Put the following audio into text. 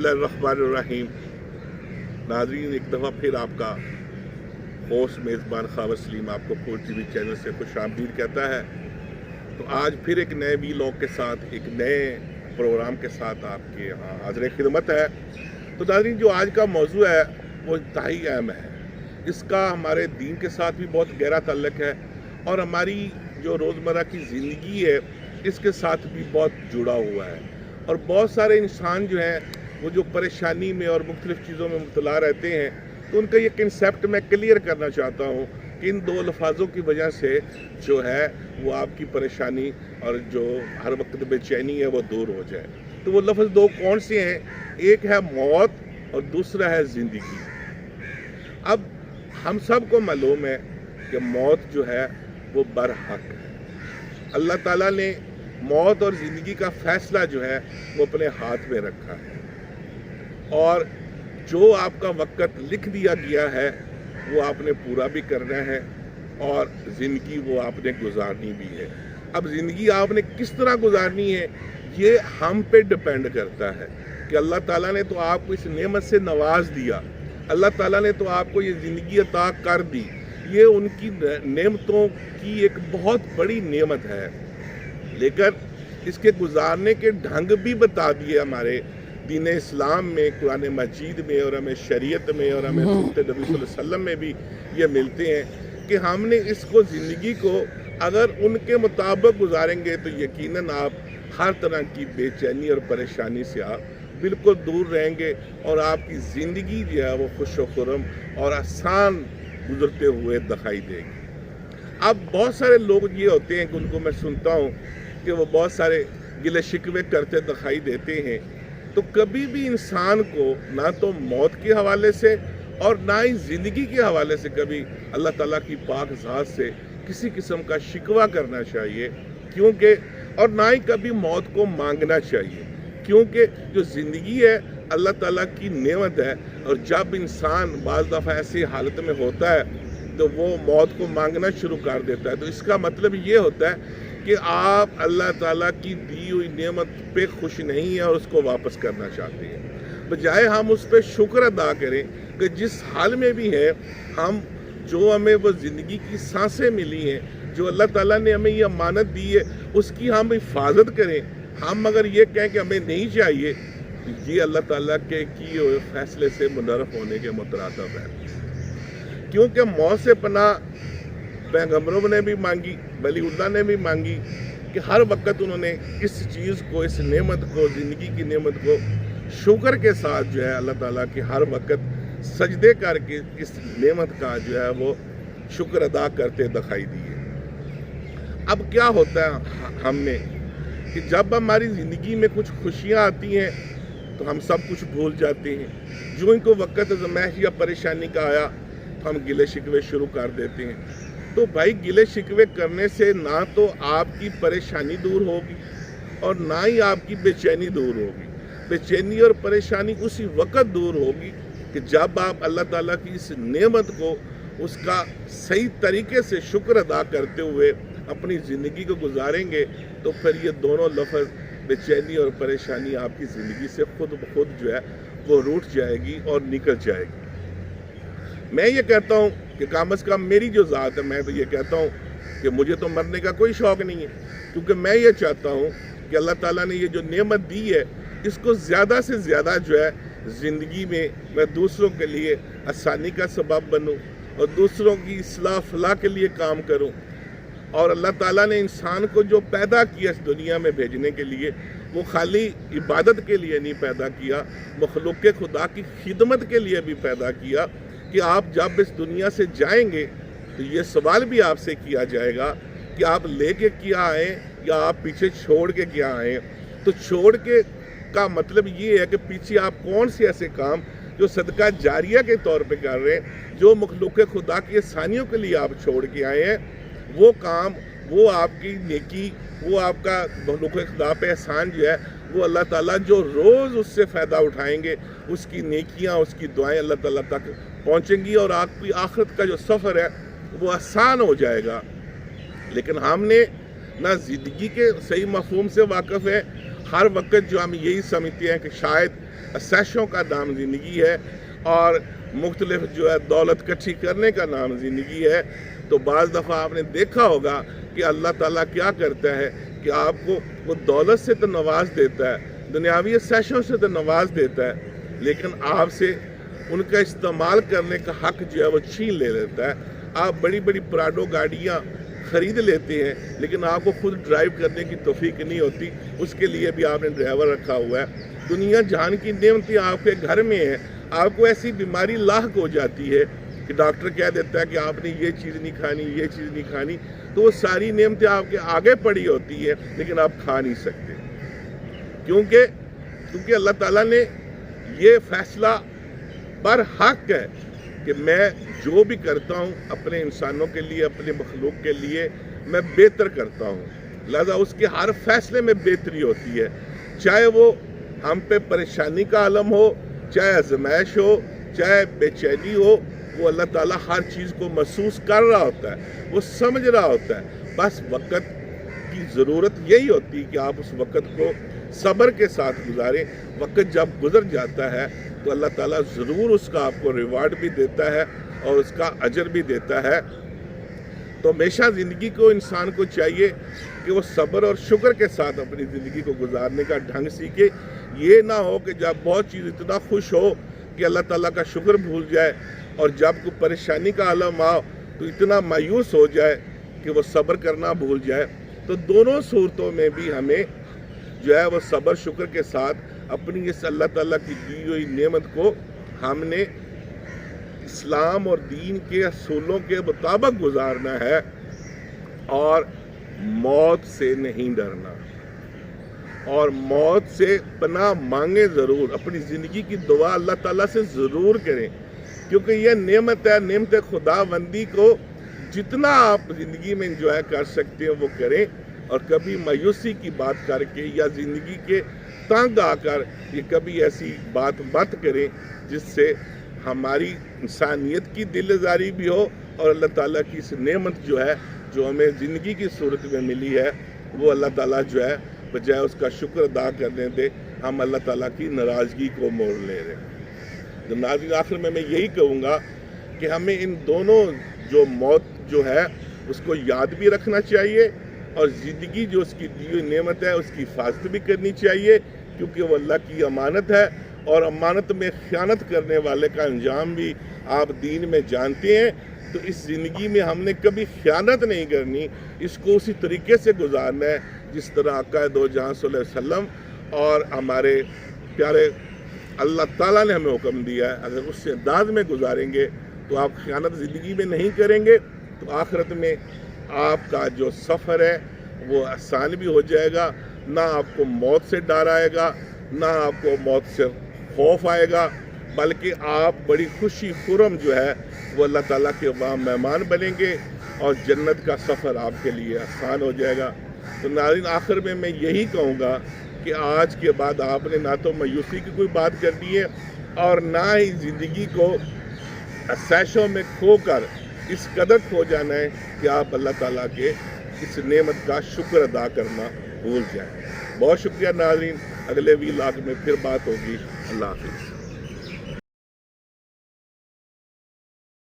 बिस्मिल्लाहिर्रहमानिर्रहीम। नाज़रीन, एक दफ़ा फिर आपका होस्ट मेज़बान ख़ावर सलीम आपको फूड टीवी चैनल से खुशामदीद कहता है। तो आज फिर एक नए वीलॉग के साथ, एक नए प्रोग्राम के साथ आपके यहाँ हाज़िर खिदमत है। तो नाज़रीन, जो आज का मौजू है वो इंतहाई अहम है। इसका हमारे दीन के साथ भी बहुत गहरा ताल्लुक़ है और हमारी जो रोज़मर्रा की ज़िंदगी है इसके साथ भी बहुत जुड़ा हुआ है। और बहुत सारे इंसान जो हैं वो जो परेशानी में और मुख्तलिफ़ चीज़ों में मुब्तला रहते हैं, तो उनका ये कंसेप्ट मैं क्लियर करना चाहता हूँ कि इन दो लफ्ज़ों की वजह से जो है वो आपकी परेशानी और जो हर वक्त बेचैनी है वो दूर हो जाए। तो वो लफ्ज़ दो कौन से हैं? एक है मौत और दूसरा है ज़िंदगी। अब हम सब को मालूम है कि मौत जो है वो बरहक है। अल्लाह ताला ने मौत और ज़िंदगी का फ़ैसला जो है वो अपने हाथ में रखा है और जो आपका वक़्त लिख दिया गया है वो आपने पूरा भी करना है और ज़िंदगी वो आपने गुजारनी भी है। अब ज़िंदगी आपने किस तरह गुजारनी है ये हम पे डिपेंड करता है कि अल्लाह ताला ने तो आपको इस नेमत से नवाज दिया, अल्लाह ताला ने तो आपको ये ज़िंदगी अता कर दी। ये उनकी नेमतों की एक बहुत बड़ी नेमत है, लेकिन इसके गुजारने के ढंग भी बता दिए हमारे दीन इस्लाम में, कुरान मजीद में और हमें शरीयत में और हमें सुन्नत नबी सल्लल्लाहु अलैहि वसल्लम में भी ये मिलते हैं कि हमने इसको ज़िंदगी को अगर उनके मुताबिक गुजारेंगे तो यकीनन आप हर तरह की बेचैनी और परेशानी से आप बिल्कुल दूर रहेंगे और आपकी ज़िंदगी जो है वो खुश व खुर्रम और आसान गुजरते हुए दिखाई देगी। अब बहुत सारे लोग ये होते हैं कि उनको मैं सुनता हूँ कि वो बहुत सारे गिले शिकवे करते दिखाई देते हैं। तो कभी भी इंसान को ना तो मौत के हवाले से और ना ही ज़िंदगी के हवाले से कभी अल्लाह ताला की पाक ज़ात से किसी किस्म का शिकवा करना चाहिए, क्योंकि और ना ही कभी मौत को मांगना चाहिए, क्योंकि जो ज़िंदगी है अल्लाह ताला की नेमत है। और जब इंसान बाज़ दफ़ा ऐसी हालत में होता है तो वो मौत को मांगना शुरू कर देता है। तो इसका मतलब ये होता है कि आप अल्लाह ताला की दी हुई नेमत पे खुश नहीं है और उसको वापस करना चाहते हैं। बजाय हम उस पर शुक्र अदा करें कि जिस हाल में भी है हम, जो हमें वो ज़िंदगी की सांसें मिली हैं, जो अल्लाह ताला ने हमें ये अमानत दी है, उसकी हम हिफाजत करें। हम अगर ये कहें कि हमें नहीं चाहिए तो ये अल्लाह ताला के किए हुए फ़ैसले से मुनर्रफ होने के मुतरादिफ है, क्योंकि मौत से पनाह पैगम्बरों ने भी मांगी, वलीउल्लाह ने भी मांगी कि हर वक्त उन्होंने इस चीज़ को, इस नेमत को, ज़िंदगी की नेमत को शुक्र के साथ जो है अल्लाह ताला की हर वक्त सजदे करके इस नेमत का जो है वो शुक्र अदा करते दिखाई दिए। अब क्या होता है हमने कि जब हमारी ज़िंदगी में कुछ खुशियाँ आती हैं तो हम सब कुछ भूल जाते हैं। जो इनको वक्त ज़मैश या परेशानी का आया तो हम गिले शिकवे शुरू कर देते हैं। तो भाई, गिले शिकवे करने से ना तो आपकी परेशानी दूर होगी और ना ही आपकी बेचैनी दूर होगी। बेचैनी और परेशानी उसी वक्त दूर होगी कि जब आप अल्लाह ताला की इस नेमत को, उसका सही तरीके से शुक्र अदा करते हुए अपनी ज़िंदगी को गुजारेंगे, तो फिर ये दोनों लफ्ज़ बेचैनी और परेशानी आपकी ज़िंदगी से खुद ब खुद जो है वो रूठ जाएगी और निकल जाएगी। मैं ये कहता हूँ कि कम अज़ कम मेरी जो ज़ात है, मैं तो ये कहता हूँ कि मुझे तो मरने का कोई शौक़ नहीं है, क्योंकि मैं ये चाहता हूँ कि अल्लाह ताला ने ये जो नेमत दी है इसको ज़्यादा से ज़्यादा जो है ज़िंदगी में मैं दूसरों के लिए आसानी का सबब बनूँ और दूसरों की इस्लाह फलाह के लिए काम करूँ। और अल्लाह ताला ने इंसान को जो पैदा किया इस दुनिया में भेजने के लिए, वो खाली इबादत के लिए नहीं पैदा किया, मखलूक खुदा की खिदमत के लिए भी पैदा किया कि आप जब इस दुनिया से जाएंगे तो ये सवाल भी आपसे किया जाएगा कि आप लेके क्या आए या आप पीछे छोड़ के क्या आए। तो छोड़ के का मतलब ये है कि पीछे आप कौन से ऐसे काम जो सदका जारिया के तौर पे कर रहे हैं, जो मखलूक खुदा की आसानियों के लिए आप छोड़ के आए हैं, वो काम, वो आपकी नेकी, वो आपका मखलूक खुदा पे एहसान जो है वो अल्लाह ताला जो रोज़ उससे फ़ायदा उठाएंगे, उसकी नेकियां, उसकी दुआएं अल्लाह ताला तक पहुंचेंगी और आपकी आखिरत का जो सफ़र है वो आसान हो जाएगा। लेकिन हमने ना ज़िंदगी के सही मफ़हूम से वाकिफ़ है, हर वक्त जो हम यही समझते हैं कि शायद असैशों का नाम ज़िंदगी है और मुख्तलिफ जो है दौलत इकट्ठी करने का नाम ज़िंदगी है, तो बाज़ दफ़ा आपने देखा होगा कि अल्लाह ताला क्या करता है कि आपको वो दौलत से तो नवाज देता है, दुनियावी असैशों से तो नवाज देता है, लेकिन आपसे उनका इस्तेमाल करने का हक जो है वो छीन ले लेता है। आप बड़ी बड़ी प्राडो गाड़ियाँ ख़रीद लेते हैं, लेकिन आपको खुद ड्राइव करने की तौफीक नहीं होती, उसके लिए भी आपने ड्राइवर रखा हुआ है। दुनिया जहान की नेमतें आपके घर में है, आपको ऐसी बीमारी लाहक हो जाती है कि डॉक्टर कह देता है कि आपने ये चीज़ नहीं खानी, ये चीज़ नहीं खानी, तो वो सारी नेमतें आपके आगे पड़ी होती है, लेकिन आप खा नहीं सकते। क्योंकि अल्लाह ताला ने ये फैसला पर हक है कि मैं जो भी करता हूँ अपने इंसानों के लिए, अपने मखलूक के लिए मैं बेहतर करता हूँ, लिहाजा उसके हर फैसले में बेहतरी होती है। चाहे वो हम पे परेशानी का आलम हो, चाहे आजमाइश हो, चाहे बेचैनी हो, वो अल्लाह ताला हर चीज़ को महसूस कर रहा होता है, वो समझ रहा होता है। बस वक़्त की ज़रूरत यही होती है कि आप उस वक़्त को सब्र के साथ गुजारें। वक़्त जब गुजर जाता है तो अल्लाह ताला ज़रूर उसका आपको रिवार्ड भी देता है और उसका अजर भी देता है। तो हमेशा ज़िंदगी को इंसान को चाहिए कि वो सब्र और शुक्र के साथ अपनी ज़िंदगी को गुजारने का ढंग सीखे। ये ना हो कि जब बहुत चीज़ इतना खुश हो कि अल्लाह ताला का शुक्र भूल जाए, और जब कोई परेशानी का आलम आओ तो इतना मायूस हो जाए कि वो सब्र करना भूल जाए। तो दोनों सूरतों में भी हमें जो है वो सब्र शुक्र के साथ अपनी इस अल्लाह ताला की दी हुई नेमत को हमने इस्लाम और दीन के असूलों के मुताबिक गुजारना है और मौत से नहीं डरना, और मौत से पनाह मांगे ज़रूर। अपनी ज़िंदगी की दुआ अल्लाह ताला से ज़रूर करें, क्योंकि यह नेमत है। नेमत खुदाबंदी को जितना आप ज़िंदगी में इंजॉय कर सकते हैं वो करें, और कभी मायूसी की बात करके या ज़िंदगी के तंग आकर ये कभी ऐसी बात मत करें जिससे हमारी इंसानियत की दिलजारी भी हो और अल्लाह ताला की इस नेमत जो है जो हमें ज़िंदगी की सूरत में मिली है वो अल्लाह ताला जो है बजाय उसका शुक्र अदा करने दे हम अल्लाह ताला की नाराज़गी को मोड़ ले रहे हैं। तो नाज़रीन, आखिर में मैं यही कहूँगा कि हमें इन दोनों जो मौत जो है उसको याद भी रखना चाहिए, और ज़िंदगी जो उसकी दी हुई नेमत है उसकी हिफाजत भी करनी चाहिए, क्योंकि वो अल्लाह की अमानत है, और अमानत में ख़यानत करने वाले का अंजाम भी आप दीन में जानते हैं। तो इस ज़िंदगी में हमने कभी ख़यानत नहीं करनी, इसको उसी तरीके से गुजारना है जिस तरह आका दो जहां सल्लल्लाहु अलैहि वसल्लम और हमारे प्यारे अल्लाह ताला ने हमें हुक्म दिया है। अगर उस अंदाज में गुजारेंगे तो आप ख़यानत ज़िंदगी में नहीं करेंगे, तो आखिरत में आपका जो सफ़र है वो आसान भी हो जाएगा। ना आपको मौत से डर आएगा, ना आपको मौत से खौफ आएगा, बल्कि आप बड़ी खुशी खुरम जो है वो अल्लाह ताला के वहाँ मेहमान बनेंगे और जन्नत का सफ़र आपके लिए आसान हो जाएगा। तो नाज़रीन, आखिर में मैं यही कहूँगा कि आज के बाद आपने ना तो मायूसी की कोई बात करनी है और ना ही ज़िंदगी को असैशों में खोकर इस कदर खो जाना है कि आप अल्लाह ताला के इस नेमत का शुक्र अदा करना भूल जाएं। बहुत शुक्रिया नाज़रीन, अगले व्लॉग में फिर बात होगी। अल्लाह हाफ़िज़।